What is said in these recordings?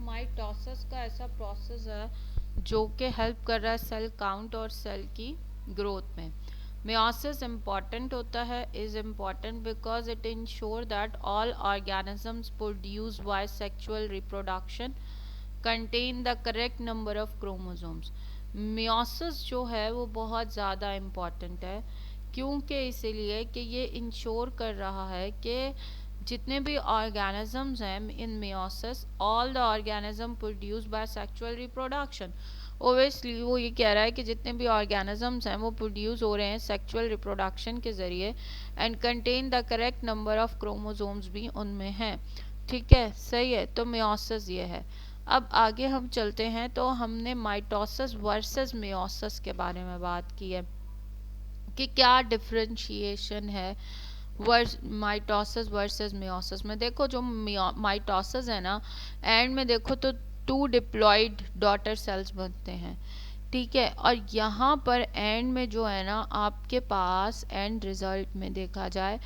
Mitosis का ऐसा process है जो कि हेल्प कर रहा है सेल काउंट और सेल की ग्रोथ में। Meiosis important होता है is important because it ensure that all organisms produced by sexual reproduction contain the correct number of chromosomes। Meiosis जो है वो बहुत ज़्यादा important है, क्योंकि इसीलिए कि ये इंश्योर कर रहा है कि जितने भी ऑर्गेनिजम्स हैं in meiosis, all the organism produce by sexual reproduction. Obviously वो ये कह रहा है कि जितने भी ऑर्गेनिजम्स हैं वो प्रोड्यूस हो रहे हैं सेक्सुअल रिप्रोडक्शन के ज़रिए, and contain the correct number of chromosomes भी उनमें हैं। ठीक है, सही है। तो मेयोसिस ये है। अब आगे हम चलते हैं, तो हमने माइटोसिस वर्सेस मेयोसिस के बारे में बात की है कि क्या डिफरेंशिएशन है माइटोसिस वर्सेस मेयोसिस में। देखो जो माइटोसिस है ना, एंड में देखो तो 2 डिप्लॉइड डॉटर सेल्स बनते हैं। ठीक है, और यहाँ पर एंड में जो है ना आपके पास एंड रिजल्ट में देखा जाए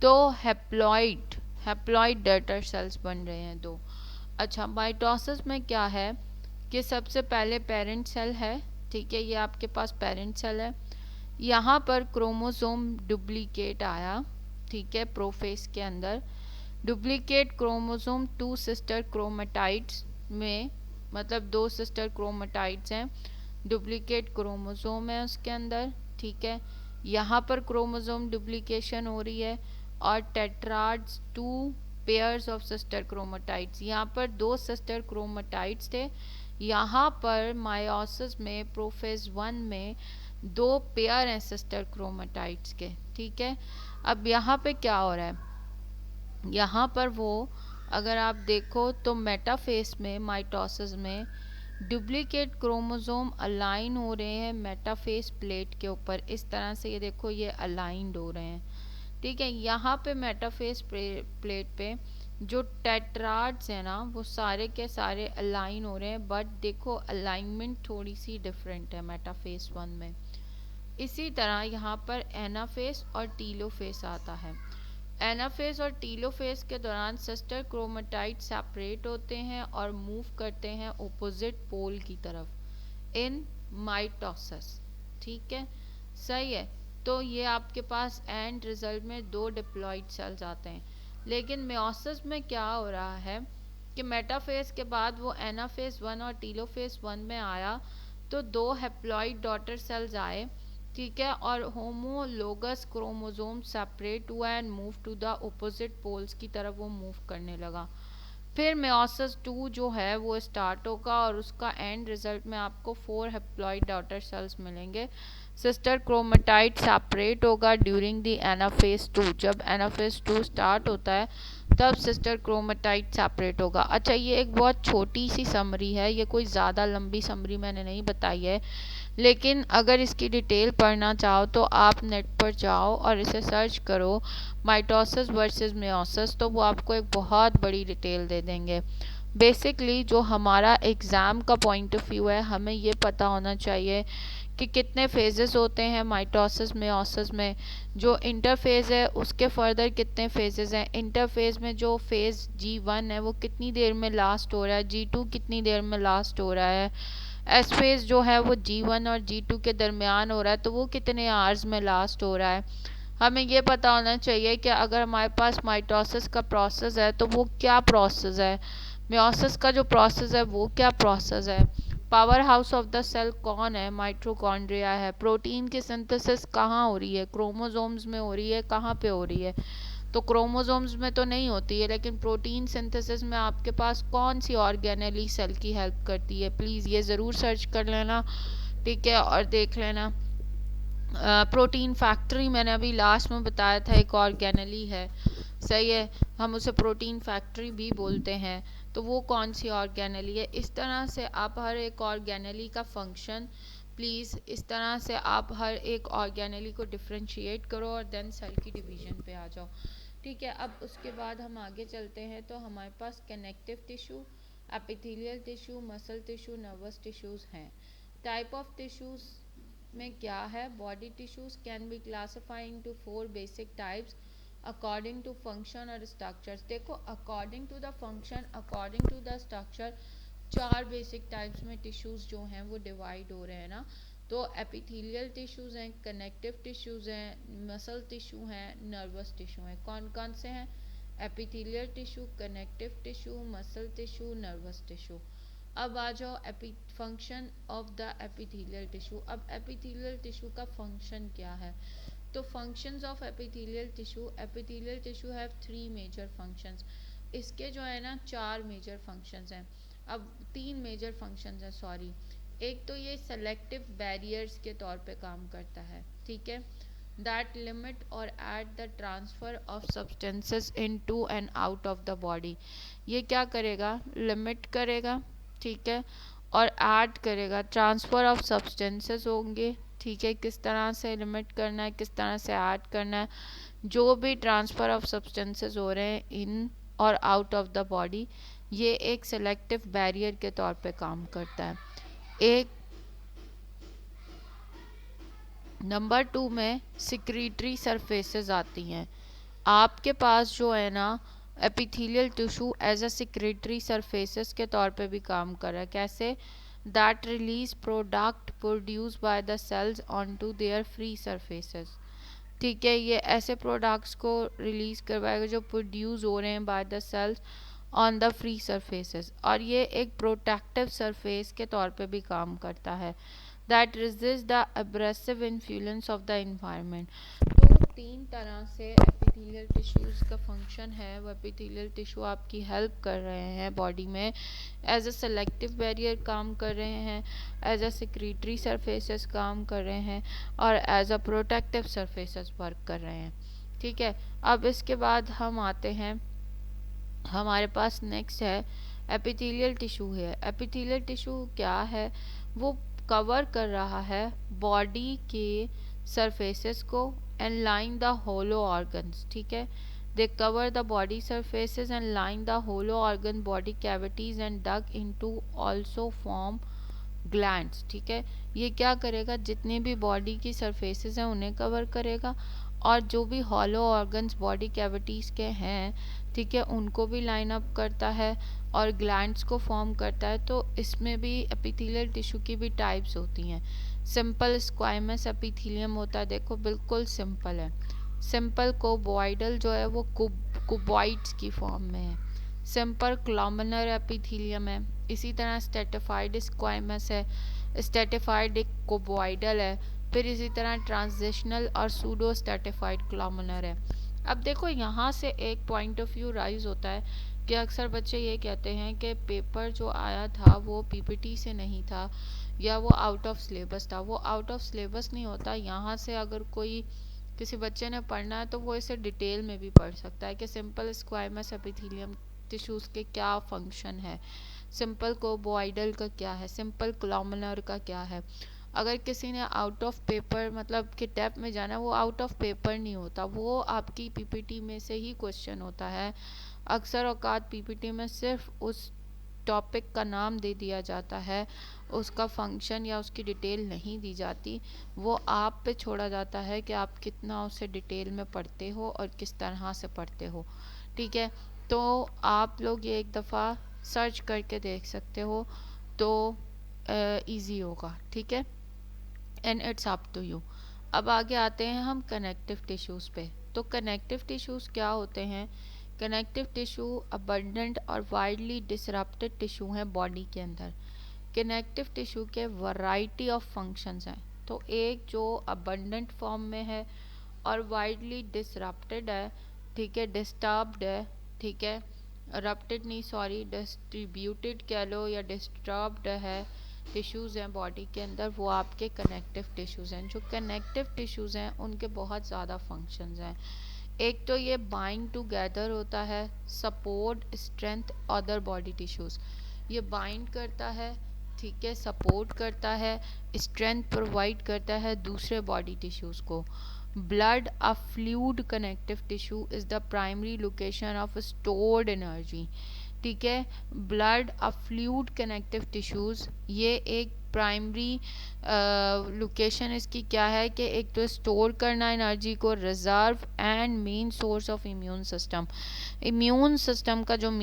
तो हैप्लॉइड हैप्लॉइड डॉटर सेल्स बन रहे हैं 2। अच्छा, माइटोसिस में क्या है कि सबसे पहले पेरेंट सेल है। ठीक है, ये आपके पास पेरेंट सेल है। यहाँ पर क्रोमोसोम डुप्लीकेट आया। ठीक है, प्रोफेस के अंदर डुप्लीकेट क्रोमोसोम 2 सिस्टर क्रोमेटाइड्स में, मतलब 2 सिस्टर क्रोमेटाइड्स हैं, डुप्लीकेट क्रोमोसोम है उसके अंदर। ठीक है, यहाँ पर क्रोमोसोम डुप्लीकेशन हो रही है और टेट्राड्स 2 पेयर्स ऑफ सिस्टर क्रोमेटाइड्स, यहाँ पर 2 सिस्टर क्रोमेटाइड्स थे। यहाँ पर मायोसिस में प्रोफेज 1 में 2 पेयर हैं सिस्टर क्रोमेटाइड्स के। ठीक है, अब यहाँ पे क्या हो रहा है, यहाँ पर वो अगर आप देखो तो मेटाफेस में माइटोसिस में डुप्लीकेट क्रोमोसोम अलाइन हो रहे हैं मेटाफेस प्लेट के ऊपर। इस तरह से ये देखो ये अलाइंड हो रहे हैं। ठीक है, यहाँ पे मेटाफेस प्लेट पे जो टेट्राड्स हैं ना वो सारे के सारे अलाइन हो रहे हैं, बट देखो अलाइनमेंट थोड़ी सी डिफरेंट है मेटाफेस 1 में। इसी तरह यहाँ पर एनाफेस और टीलोफेस आता है। एनाफेस और टीलोफेस के दौरान सिस्टर क्रोमेटाइड सेपरेट होते हैं और मूव करते हैं ऑपोजिट पोल की तरफ इन माइटोसिस। ठीक है, सही है। तो ये आपके पास एंड रिजल्ट में 2 डिप्लॉइड सेल्स आते हैं। लेकिन मेयोसिस में क्या हो रहा है कि मेटाफेस के बाद वो एनाफेस 1 और टीलोफेस 1 में आया तो 2 हैप्लॉइड डॉटर सेल्स आए। ठीक है, और होमोलोगस क्रोमोसोम सेपरेट हुआ and move to the opposite poles की तरफ वो मूव करने लगा। फिर मेयोसिस 2 जो है वो स्टार्ट होगा और उसका एंड रिजल्ट में आपको 4 हैप्लॉइड डॉटर सेल्स मिलेंगे। सिस्टर क्रोमेटाइड सेपरेट होगा ड्यूरिंग द एनाफेज 2। जब एनाफेज 2 स्टार्ट होता है तब सिस्टर क्रोमेटाइड सेपरेट होगा। अच्छा, ये एक बहुत छोटी सी समरी है, ये कोई ज़्यादा लंबी समरी मैंने नहीं बताई है, लेकिन अगर इसकी डिटेल पढ़ना चाहो तो आप नेट पर जाओ और इसे सर्च करो माइटोसिस वर्सेस मेयोसिस, तो वो आपको एक बहुत बड़ी डिटेल दे देंगे। बेसिकली जो हमारा एग्ज़ाम का पॉइंट ऑफ व्यू है, हमें ये पता होना चाहिए कि कितने फेजेस होते हैं माइटोसिस मेयोसिस में। जो इंटरफेज है उसके फर्दर कितने फेजेस हैं, इंटरफेज में जो फेज़ G1 है वो कितनी देर में लास्ट हो रहा है, G2 कितनी देर में लास्ट हो रहा है, एस फेज जो है वो G1 और G2 के दरमियान हो रहा है तो वो कितने आवर्स में लास्ट हो रहा है। हमें ये पता होना चाहिए कि अगर हमारे पास माइटोसिस का प्रोसेस है तो वो क्या प्रोसेस है, मेयोसिस का जो प्रोसेस है वो क्या प्रोसेस है, power house of the cell कौन है, माइटोकॉन्ड्रिया है, प्रोटीन की सिंथेसिस कहाँ हो रही है, क्रोमोसोम्स में हो रही है, कहाँ पे हो रही है, तो क्रोमोसोम्स में तो नहीं होती है, लेकिन प्रोटीन सिंथेसिस में आपके पास कौन सी ऑर्गेनेली सेल की हेल्प करती है। प्लीज़ ये ज़रूर सर्च कर लेना। ठीक है, और देख लेना प्रोटीन फैक्ट्री मैंने अभी लास्ट में बताया था एक ऑर्गेनेली है। सही है, हम उसे प्रोटीन फैक्ट्री भी बोलते हैं, तो वो कौन सी ऑर्गेनेली है। इस तरह से आप हर एक ऑर्गेनेली का फंक्शन, प्लीज़ इस तरह से आप हर एक ऑर्गेनेली को डिफ्रेंशिएट करो और देन सेल की डिवीजन पे आ जाओ। ठीक है, अब उसके बाद हम आगे चलते हैं, तो हमारे पास connective tissue, epithelial tissue, muscle tissue, nervous tissues हैं। टाइप ऑफ टिश्यूज़ में क्या है, body tissues can be classified into 4 basic types. According to function और स्ट्रक्चर्स। देखो according to the function, according to the structure, चार basic types में tissues जो हैं वो डिवाइड हो रहे हैं ना। तो एपिथेलियल टिश्यूज हैं, कनेक्टिव टिश्यूज हैं, मसल टिश्यू हैं, नर्वस टिश्यू हैं। कौन कौन से हैं? Epithelial tissue, connective tissue, muscle tissue, nervous tissue. अब आ जाओ function of the epithelial tissue. अब एपिथेलियल टिश्यू का फंक्शन क्या है? तो functions of epithelial tissue have three major functions. इसके जो है ना चार मेजर फंक्शंस हैं। अब तीन मेजर फंक्शंस हैं, सॉरी। एक तो ये सेलेक्टिव बैरियर्स के तौर पे काम करता है, ठीक है, दैट लिमिट और at the transfer of substances into and out of the body. ये क्या करेगा? लिमिट करेगा, ठीक है, और ऐड करेगा। ट्रांसफ़र ऑफ सब्सटेंसेस होंगे, ठीक है, किस तरह से लिमिट करना है, किस तरह से ऐड करना है। जो भी ट्रांसफ़र ऑफ सब्सटेंसेस हो रहे हैं इन और आउट ऑफ द बॉडी, ये एक सेलेक्टिव बैरियर के तौर पे काम करता है। एक नंबर टू में सिक्रीटरी सरफेसेस आती हैं। आपके पास जो है ना epithelial tissue as a secretory surfaces के तौर पे भी काम कर रहा है। कैसे? That release product produce by the cells on to their free surfaces, ठीक है, ये ऐसे प्रोडक्ट्स को रिलीज करवाएगा जो प्रोड्यूस हो रहे हैं by the cells on the free surfaces, और ये एक प्रोटेक्टिव सरफेस के तौर पे भी काम करता है। That resist the abrasive influence of the environment। तो तीन तरह से एपिथेलियल टिश्यूज का फंक्शन है। वो एपिथेलियल टिश्यू आपकी हेल्प कर रहे हैं बॉडी में, एज अ सेलेक्टिव बैरियर काम कर रहे हैं, एज अ सिक्रीटरी सरफेसेस काम कर रहे हैं, और as a protective surfaces work कर रहे हैं, ठीक है। अब इसके बाद हम आते हैं, हमारे पास नेक्स्ट है एपिथेलियल टिश्यू है। एपिथेलियल टिश्यू क्या है? वो कवर कर रहा है बॉडी के सरफेसेस को and line the hollow organs, ठीक है। They cover the body surfaces and line the hollow organ body cavities and dug into also form glands, ठीक है। ये क्या करेगा? जितने भी बॉडी की सरफेसेस हैं उन्हें कवर करेगा, और जो भी हॉलो ऑर्गन्स बॉडी कैविटीज़ के हैं, ठीक है, उनको भी लाइन अप करता है और ग्लैंड्स को फॉर्म करता है। तो इसमें भी एपिथेलियल टिश्यू की भी टाइप्स होती हैं। सिंपल स्क्वाइमस एपिथेलियम होता है, देखो बिल्कुल सिंपल है। सिंपल कोबॉइडल जो है वो कुबॉइड्स की फॉर्म में है। सिंपल क्लॉमिनर एपिथेलियम है। इसी तरह स्ट्रेटिफाइड स्क्वाइमस है, स्ट्रेटिफाइड एक कोबॉइडल है, फिर इसी तरह ट्रांजिशनल और सूडो स्ट्रेटिफाइड क्लॉमिनर है। अब देखो यहाँ से एक पॉइंट ऑफ व्यू राइज होता है कि अक्सर बच्चे ये कहते हैं कि पेपर जो आया था वो पीपीटी से नहीं था, या वो आउट ऑफ सिलेबस था। वो आउट ऑफ सिलेबस नहीं होता। यहाँ से अगर कोई किसी बच्चे ने पढ़ना है तो वो इसे डिटेल में भी पढ़ सकता है कि सिंपल स्क्वाइमस एपिथेलियम टिश्यूज़ के क्या फंक्शन है, सिंपल कोबॉइडल का क्या है, सिंपल क्लॉमिनर का क्या है। अगर किसी ने आउट ऑफ पेपर मतलब कि टैप में जाना, वो आउट ऑफ पेपर नहीं होता, वो आपकी पीपीटी में से ही क्वेश्चन होता है। अक्सर औकात पीपीटी में सिर्फ उस टॉपिक का नाम दे दिया जाता है, उसका फंक्शन या उसकी डिटेल नहीं दी जाती। वो आप पे छोड़ा जाता है कि आप कितना उसे डिटेल में पढ़ते हो और किस तरह से पढ़ते हो, ठीक है। तो आप लोग ये एक दफ़ा सर्च करके देख सकते हो तो इजी होगा, ठीक है, and it's up to you. अब आगे आते हैं हम कनेक्टिव टिश्यूज़ पे। तो कनेक्टिव टिश्यूज़ क्या होते हैं? कनेक्टिव टिश्यू अबंडेंट और वाइडली डिसरप्टेड टिश्यू हैं बॉडी के अंदर। कनेक्टिव टिश्यू के वैरायटी ऑफ फंक्शंस हैं। तो एक जो अबंडेंट फॉर्म में है और वाइडली डिसरप्टेड है, ठीक है, डिस्टर्ब्ड है, ठीक है, रप्टेड नहीं सॉरी डिस्ट्रीब्यूटेड कह लो या डिस्टर्ब्ड है, टिश्यूज़ हैं बॉडी के अंदर, वो आपके कनेक्टिव टिश्यूज़ हैं। जो कनेक्टिव टिश्यूज़ हैं उनके बहुत ज़्यादा फंक्शंस हैं। एक तो ये बाइंड टुगेदर होता है, support strength other body tissues. ये बाइंड करता है, ठीक है, सपोर्ट करता है, स्ट्रेंथ प्रोवाइड करता है दूसरे बॉडी टिश्यूज़ को। Blood a fluid connective tissue is the primary location of stored energy, ठीक है। ब्लड अ फ्लूइड कनेक्टिव टिश्यूज़ ये एक प्राइमरी लोकेशन इसकी क्या है कि एक तो स्टोर करना एनर्जी को, reserve, and main source of immune system. Immune system का जो मेन